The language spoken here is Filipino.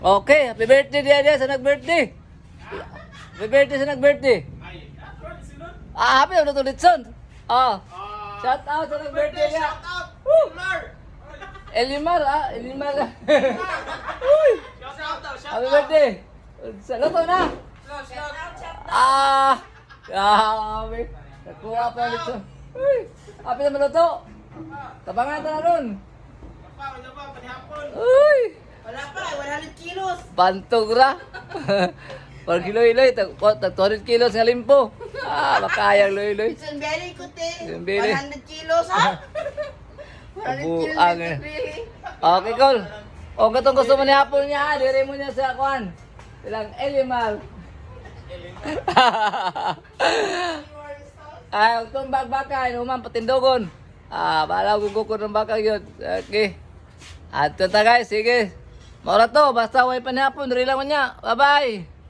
Okay, happy birthday dia sa nag-birthday. Happy birthday sa nag-birthday. Happy na to Litson. Shout out sa nag-birthday niya. Elimar, Elimar. Uy. Happy birthday. Sa luto na. Grabe. Nakuha pa yung Litson. Uy, happy na maluto. Tabangan na ron. Uy. Wala pa, 100 kilos. Pantugra. Per kilo-iloy, tag 200 kilos nga limpo. Makayang loy-loy. It's very good eh. It's very- 100 kilos ha? 100 kilos Buang, eh. eh. Okay, Col. O katong gusto mo ni Apple niya, dire mo niya sa kwan. Ilang Elimar. Ay, itong bagbaka, inuman patindogon. Bahala gugukod ng baka yun. Okay. At ito ta guys, sige. Maura to, basta way panihapon, dire lang mo niya. Bye-bye.